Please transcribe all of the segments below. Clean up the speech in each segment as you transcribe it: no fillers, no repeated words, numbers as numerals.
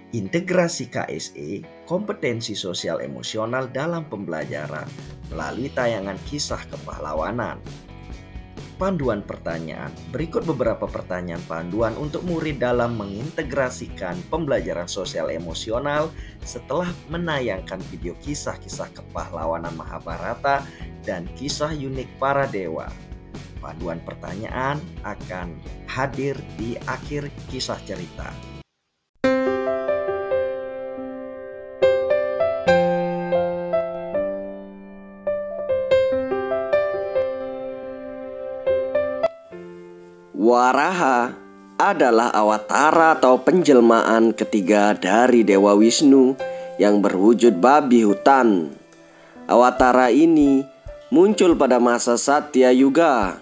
Integrasi KSE, kompetensi sosial emosional dalam pembelajaran melalui tayangan kisah kepahlawanan. Panduan pertanyaan. Berikut beberapa pertanyaan panduan untuk murid dalam mengintegrasikan pembelajaran sosial emosional setelah menayangkan video kisah-kisah kepahlawanan Mahabharata dan kisah unik para dewa. Panduan pertanyaan akan hadir di akhir kisah cerita. Waraha adalah awatara atau penjelmaan ketiga dari Dewa Wisnu yang berwujud babi hutan. Awatara ini muncul pada masa Satya Yuga.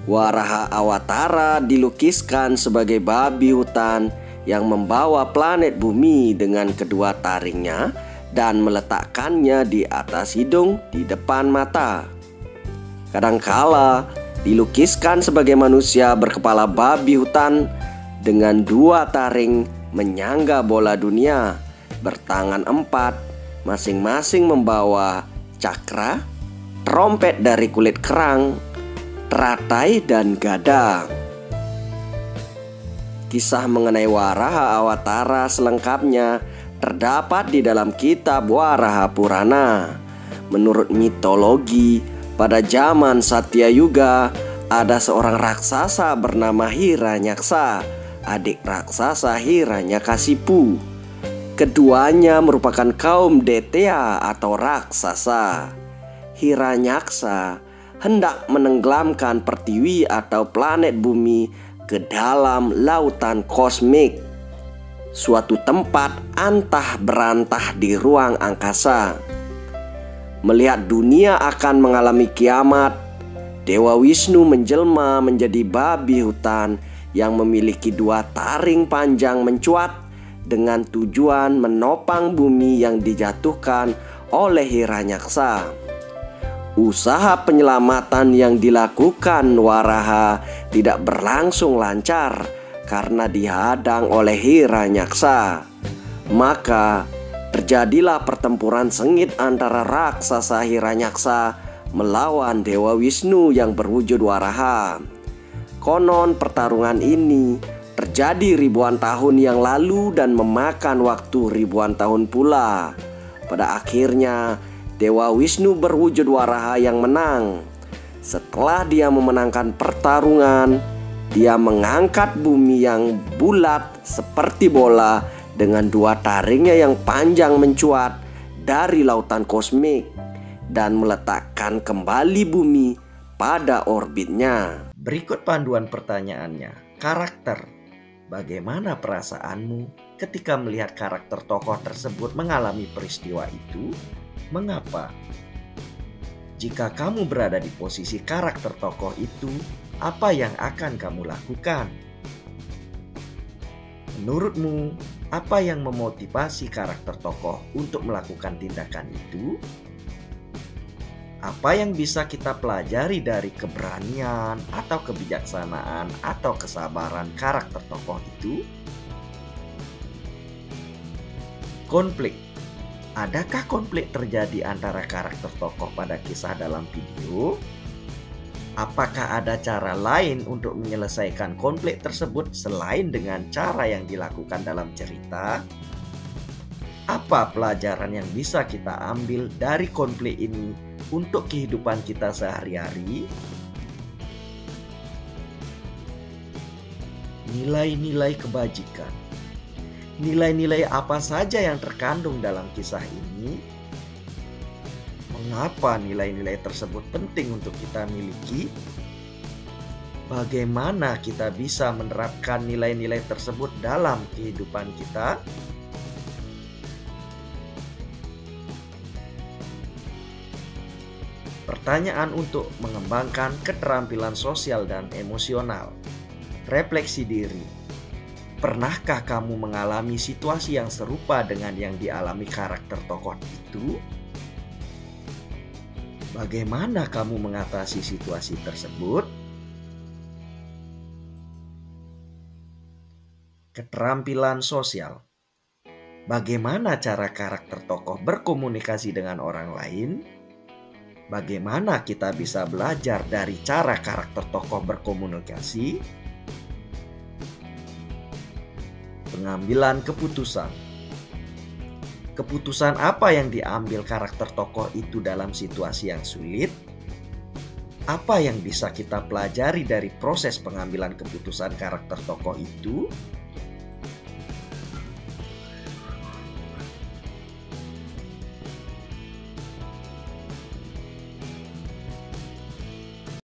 Waraha Awatara dilukiskan sebagai babi hutan yang membawa planet bumi dengan kedua taringnya dan meletakkannya di atas hidung di depan mata. Kadangkala dilukiskan sebagai manusia berkepala babi hutan dengan dua taring menyangga bola dunia, bertangan empat, masing-masing membawa cakra, trompet dari kulit kerang, teratai dan gada. Kisah mengenai Waraha Awatara selengkapnya terdapat di dalam kitab Waraha Purana. Menurut mitologi, pada zaman Satya Yuga ada seorang raksasa bernama Hiranyaksa, adik raksasa Hiranyakasipu. Keduanya merupakan kaum Detea atau raksasa. Hiranyaksa hendak menenggelamkan Pertiwi atau planet bumi ke dalam lautan kosmik, suatu tempat antah berantah di ruang angkasa. Melihat dunia akan mengalami kiamat, Dewa Wisnu menjelma menjadi babi hutan yang memiliki dua taring panjang mencuat dengan tujuan menopang bumi yang dijatuhkan oleh Hiranyaksa. Usaha penyelamatan yang dilakukan Waraha tidak berlangsung lancar karena dihadang oleh Hiranyaksa. Maka terjadilah pertempuran sengit antara raksasa Hiranyaksa melawan Dewa Wisnu yang berwujud Waraha. Konon pertarungan ini terjadi ribuan tahun yang lalu dan memakan waktu ribuan tahun pula. Pada akhirnya Dewa Wisnu berwujud Waraha yang menang. Setelah dia memenangkan pertarungan, dia mengangkat bumi yang bulat seperti bola dengan dua taringnya yang panjang mencuat dari lautan kosmik dan meletakkan kembali bumi pada orbitnya. Berikut panduan pertanyaannya. Karakter. Bagaimana perasaanmu ketika melihat karakter tokoh tersebut mengalami peristiwa itu? Mengapa? Jika kamu berada di posisi karakter tokoh itu, apa yang akan kamu lakukan? Menurutmu, apa yang memotivasi karakter tokoh untuk melakukan tindakan itu? Apa yang bisa kita pelajari dari keberanian atau kebijaksanaan atau kesabaran karakter tokoh itu? Konflik. Adakah konflik terjadi antara karakter tokoh pada kisah dalam video? Apakah ada cara lain untuk menyelesaikan konflik tersebut selain dengan cara yang dilakukan dalam cerita? Apa pelajaran yang bisa kita ambil dari konflik ini untuk kehidupan kita sehari-hari? Nilai-nilai kebajikan. Nilai-nilai apa saja yang terkandung dalam kisah ini? Mengapa nilai-nilai tersebut penting untuk kita miliki? Bagaimana kita bisa menerapkan nilai-nilai tersebut dalam kehidupan kita? Pertanyaan untuk mengembangkan keterampilan sosial dan emosional. Refleksi diri. Pernahkah kamu mengalami situasi yang serupa dengan yang dialami karakter tokoh itu? Bagaimana kamu mengatasi situasi tersebut? Keterampilan sosial. Bagaimana cara karakter tokoh berkomunikasi dengan orang lain? Bagaimana kita bisa belajar dari cara karakter tokoh berkomunikasi? Pengambilan keputusan. Keputusan apa yang diambil karakter tokoh itu dalam situasi yang sulit? Apa yang bisa kita pelajari dari proses pengambilan keputusan karakter tokoh itu?